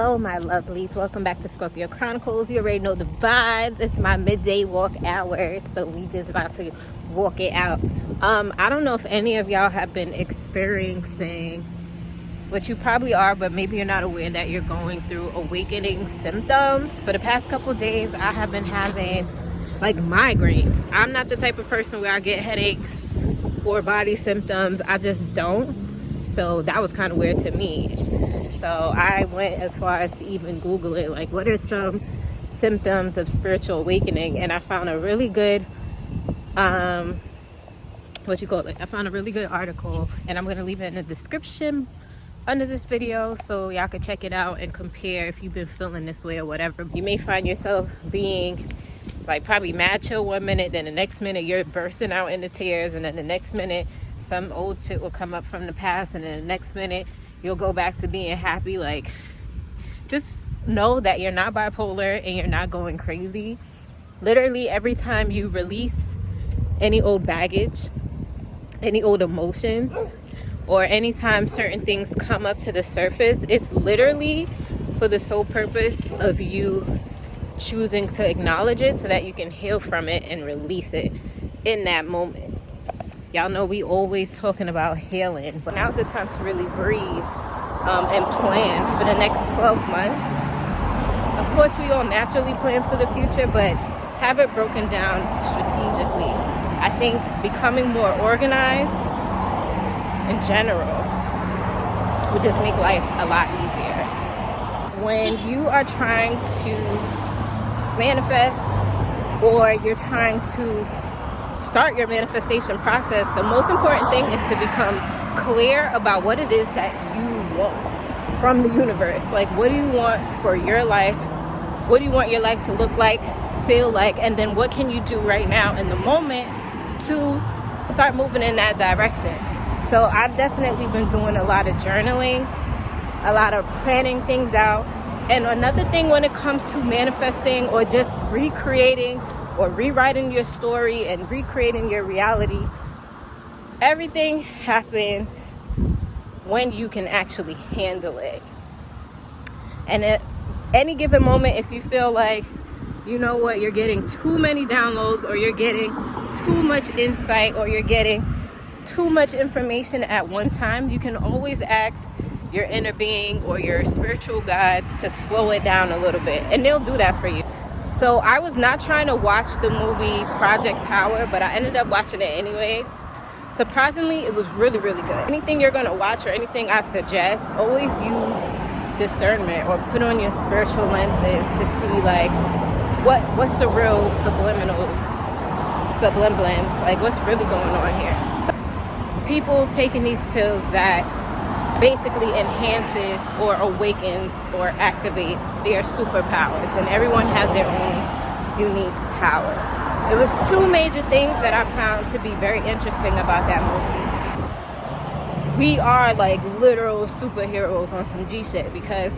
Hello my lovelies, welcome back to Scorpio Chronicles. You already know the vibes. It's my midday walk hour, so we just about to walk it out. I don't know if any of y'all have been experiencing, what you probably are, but maybe you're not aware that you're going through awakening symptoms. For the past couple of days I have been having like migraines. I'm not the type of person where I get headaches or body symptoms. I just don't. So that was kind of weird to me. So I went as far as to even Google it, like what are some symptoms of spiritual awakening, and I found a really good I found a really good article, and I'm going to leave it in the description under this video so y'all can check it out and compare if you've been feeling this way or whatever. You may find yourself being like probably mad chill one minute, then the next minute you're bursting out into tears, and then the next minute some old shit will come up from the past, and then the next minute you'll go back to being happy. Like, just know that you're not bipolar and you're not going crazy. Literally every time you release any old baggage, any old emotions, or anytime certain things come up to the surface, it's literally for the sole purpose of you choosing to acknowledge it so that you can heal from it and release it in that moment. Y'all know we always talking about healing, but now's the time to really breathe and plan for the next 12 months. Of course, we all naturally plan for the future, but have it broken down strategically. I think becoming more organized in general would just make life a lot easier. When you are trying to manifest, or you're trying to start your manifestation process, the most important thing is to become clear about what it is that you want from the universe. Like, what do you want for your life? What do you want your life to look like, feel like? And then what can you do right now in the moment to start moving in that direction? So I've definitely been doing a lot of journaling, a lot of planning things out. And another thing when it comes to manifesting or just recreating or rewriting your story and recreating your reality, everything happens when you can actually handle it. And at any given moment, if you feel like, you know what, you're getting too many downloads, or you're getting too much insight, or you're getting too much information at one time, you can always ask your inner being or your spiritual guides to slow it down a little bit, and they'll do that for you. So I was not trying to watch the movie Project Power, but I ended up watching it anyways. Surprisingly, it was really, really good. Anything you're going to watch or anything I suggest, always use discernment or put on your spiritual lenses to see like what's the real subliminals, like what's really going on here. So, people taking these pills that basically enhances or awakens or activates their superpowers, and everyone has their own unique power. It was two major things that I found to be very interesting about that movie. We are like literal superheroes on some G shit, because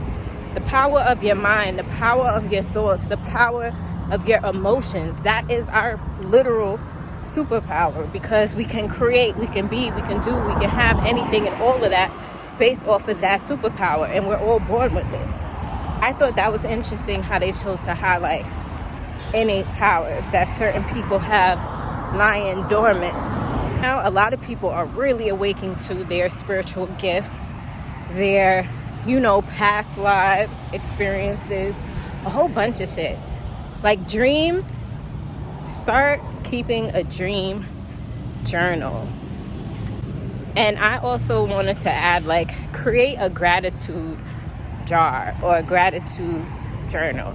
the power of your mind, the power of your thoughts, the power of your emotions, that is our literal superpower, because we can create, we can be, we can do, we can have anything, and all of that based off of that superpower, and we're all born with it. I thought that was interesting how they chose to highlight innate powers that certain people have lying dormant. Now a lot of people are really awakening to their spiritual gifts, their, past lives, experiences, a whole bunch of shit. Like dreams, start keeping a dream journal. And I also wanted to add, like, create a gratitude jar or a gratitude journal.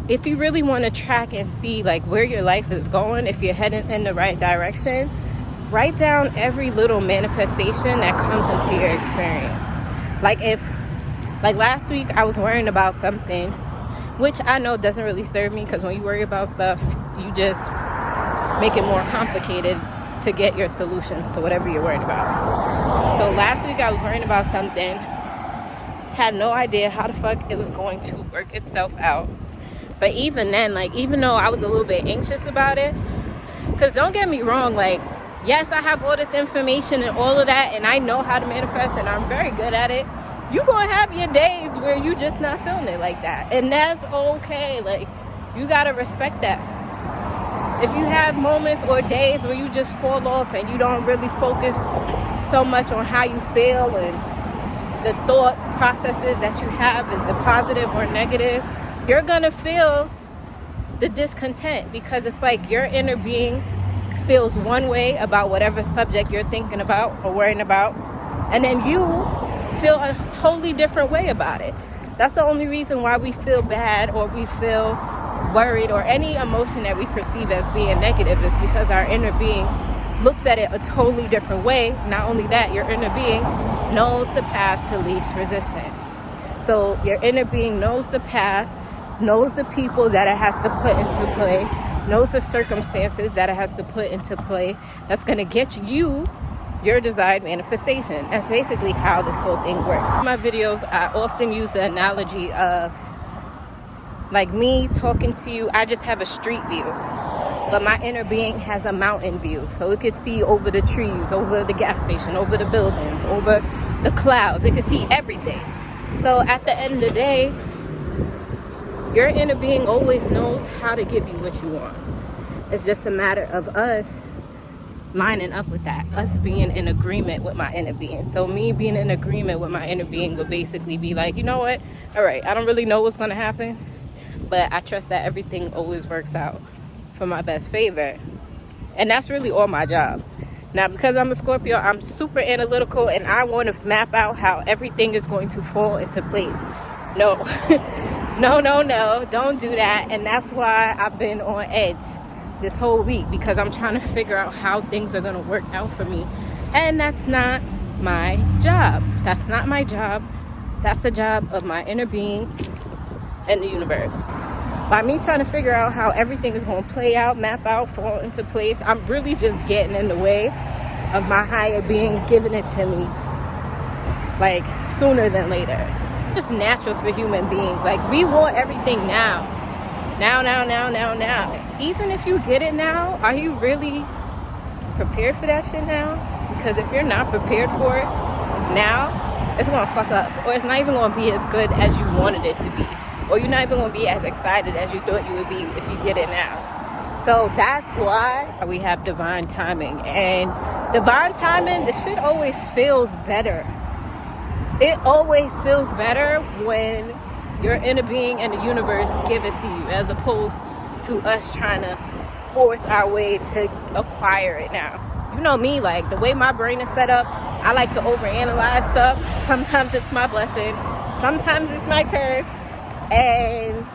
If you really want to track and see like where your life is going, if you're heading in the right direction, write down every little manifestation that comes into your experience. Like last week I was worrying about something, which I know doesn't really serve me, because when you worry about stuff, you just make it more complicated to get your solutions to whatever you're worried about. So last week I was worrying about something, had no idea how the fuck it was going to work itself out. But even then, like, even though I was a little bit anxious about it, because don't get me wrong, like, yes, I have all this information and all of that, and I know how to manifest, and I'm very good at it. you're gonna have your days where you just not feeling it like that, and that's okay. Like, you gotta respect that. If you have moments or days where you just fall off and you don't really focus so much on how you feel and the thought processes that you have, is it positive or negative, you're gonna feel the discontent, because it's like your inner being feels one way about whatever subject you're thinking about or worrying about, and then you feel a totally different way about it. That's the only reason why we feel bad or we feel worried, or any emotion that we perceive as being negative, is because our inner being looks at it a totally different way. Not only that, your inner being knows the path to least resistance. So your inner being knows the path, knows the people that it has to put into play, knows the circumstances that it has to put into play that's going to get you your desired manifestation. That's basically how this whole thing works. In my videos, I often use the analogy of like me talking to you. I just have a street view, but my inner being has a mountain view, so it could see over the trees, over the gas station, over the buildings, over the clouds. It could see everything. So at the end of the day, your inner being always knows how to give you what you want. It's just a matter of us lining up with that, us being in agreement with my inner being. So me being in agreement with my inner being would basically be like, you know what, all right, I don't really know what's going to happen, but I trust that everything always works out for my best favor. And that's really all my job. Now, because I'm a Scorpio, I'm super analytical, and I want to map out how everything is going to fall into place. No, no, don't do that. And that's why I've been on edge this whole week, because I'm trying to figure out how things are going to work out for me. And that's not my job. That's not my job. That's the job of my inner being and the universe. By me trying to figure out how everything is going to play out, map out, fall into place, I'm really just getting in the way of my higher being giving it to me, like, sooner than later. It's just natural for human beings. Like, we want everything now. Now. Even if you get it now, are you really prepared for that shit now? Because if you're not prepared for it now, it's going to fuck up. Or it's not even going to be as good as you wanted it to be. Or you're not even going to be as excited as you thought you would be if you get it now. So that's why we have divine timing. And divine timing, the shit always feels better. It always feels better when your inner being and the universe give it to you, as opposed to us trying to force our way to acquire it now. You know me, like, the way my brain is set up, I like to overanalyze stuff. Sometimes it's my blessing, sometimes it's my curse. And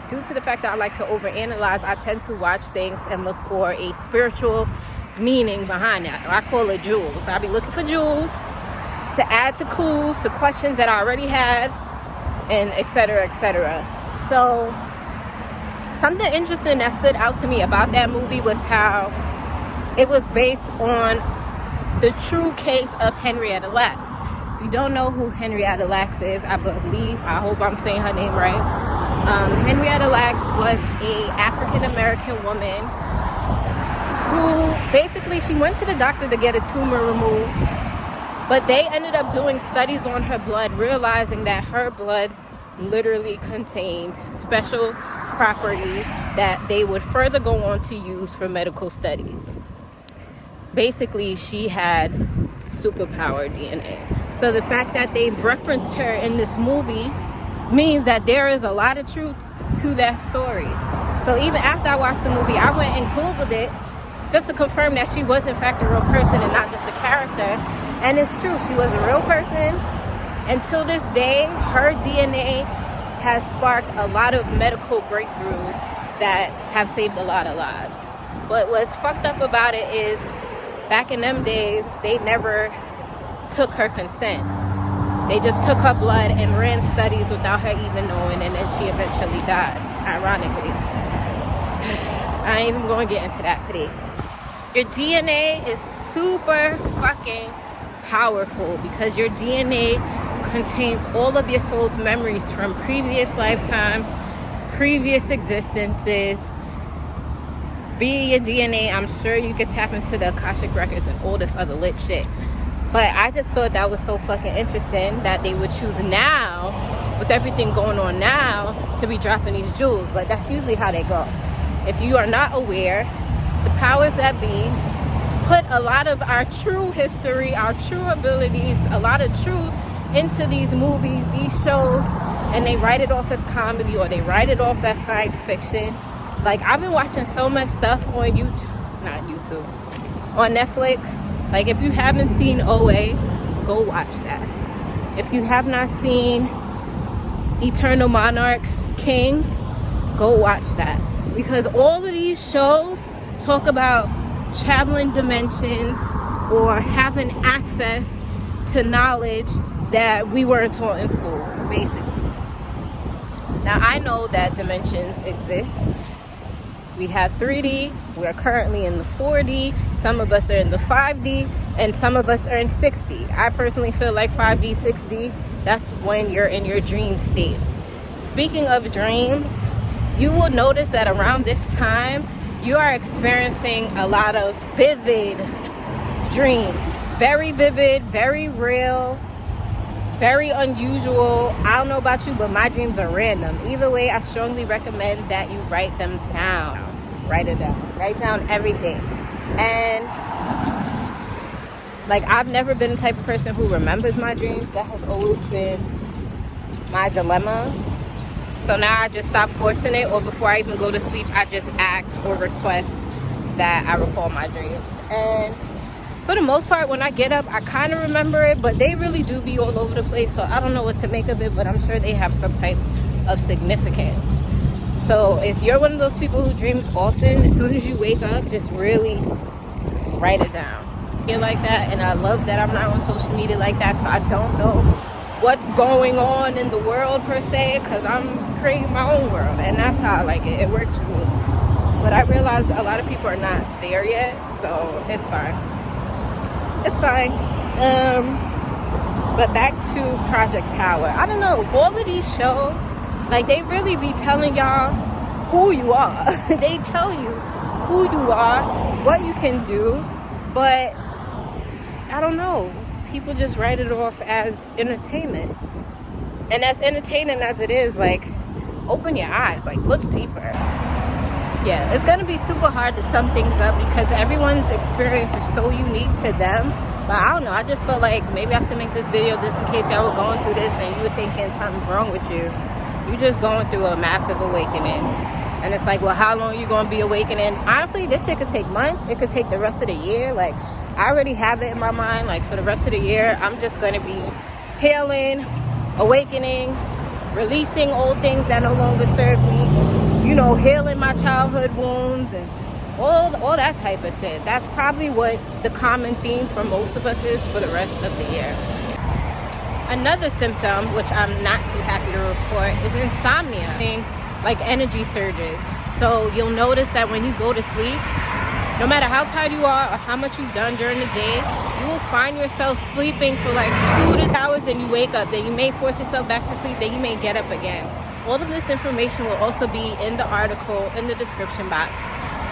due to the fact that I like to overanalyze, I tend to watch things and look for a spiritual meaning behind that. I call it jewels. I'll be looking for jewels to add to clues, to questions that I already had, and etc. So something interesting that stood out to me about that movie was how it was based on the true case of Henrietta Lacks. If you don't know who Henrietta Lacks is, I hope I'm saying her name right. Henrietta Lacks was a African-American woman who basically, she went to the doctor to get a tumor removed, but they ended up doing studies on her blood, realizing that her blood literally contained special properties that they would further go on to use for medical studies. Basically, she had superpower DNA. So the fact that they referenced her in this movie means that there is a lot of truth to that story. So even after I watched the movie, I went and Googled it just to confirm that she was in fact a real person and not just a character. And it's true, she was a real person. Until this day, her DNA has sparked a lot of medical breakthroughs that have saved a lot of lives. But what's fucked up about it is, back in them days, they never took her consent. They just took her blood and ran studies without her even knowing, and then she eventually died, ironically. I ain't even going to get into that today. Your DNA is super fucking powerful, because your DNA contains all of your soul's memories from previous lifetimes, previous existences. Via your DNA, I'm sure you could tap into the Akashic records and all this other lit shit. But I just thought that was so fucking interesting that they would choose now, with everything going on now, to be dropping these jewels. But that's usually how they go. If you are not aware, the powers that be put a lot of our true history, our true abilities, a lot of truth into these movies, these shows, and they write it off as comedy or they write it off as science fiction. Like, I've been watching so much stuff on on Netflix. Like, if you haven't seen OA, go watch that. If you have not seen Eternal Monarch King, go watch that. Because all of these shows talk about traveling dimensions or having access to knowledge that we weren't taught in school, basically. Now, I know that dimensions exist. We have 3D, we're currently in the 4D, some of us are in the 5D, and some of us are in 6D. I personally feel like 5D, 6D, that's when you're in your dream state. Speaking of dreams, you will notice that around this time, you are experiencing a lot of vivid dreams. Very vivid, very real, very unusual. I don't know about you, but my dreams are random. Either way, I strongly recommend that you write them down. Write it down. Write down everything. And like, I've never been the type of person who remembers my dreams. That has always been my dilemma. So now I just stop forcing it, or before I even go to sleep, I just ask or request that I recall my dreams. And for the most part, when I get up, I kind of remember it, but they really do be all over the place, so I don't know what to make of it, but I'm sure they have some type of significance. So if you're one of those people who dreams often, as soon as you wake up, just really write it down. Feel like that, and I love that I'm not on social media like that, so I don't know what's going on in the world per se, because I'm creating my own world, and that's how I like it. It works for me. But I realize a lot of people are not there yet, so it's fine. It's fine. But back to Project Power. I don't know, all of these shows, like, they really be telling y'all who you are. They tell you who you are, what you can do, but I don't know. People just write it off as entertainment. And as entertaining as it is, like, open your eyes, like, look deeper. Yeah, it's gonna be super hard to sum things up because everyone's experience is so unique to them. But I don't know, I just felt like maybe I should make this video just in case y'all were going through this and you were thinking something's wrong with you. You're just going through a massive awakening. And it's like, well, how long are you gonna be awakening? Honestly, this shit could take months. It could take the rest of the year. Like, I already have it in my mind, like, for the rest of the year, I'm just gonna be healing, awakening, releasing old things that no longer serve me, you know, healing my childhood wounds and all that type of shit. That's probably what the common theme for most of us is for the rest of the year. Another symptom, which I'm not too happy to report, is insomnia, like energy surges. So you'll notice that when you go to sleep, no matter how tired you are or how much you've done during the day, you will find yourself sleeping for like 2 to 3 hours, and you wake up. Then you may force yourself back to sleep. Then you may get up again. All of this information will also be in the article in the description box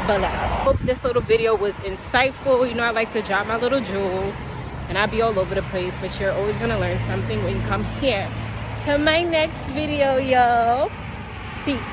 below. Hope this little video was insightful. You know, I like to drop my little jewels, and I'll be all over the place, but you're always going to learn something when you come here to my next video, yo. Peace.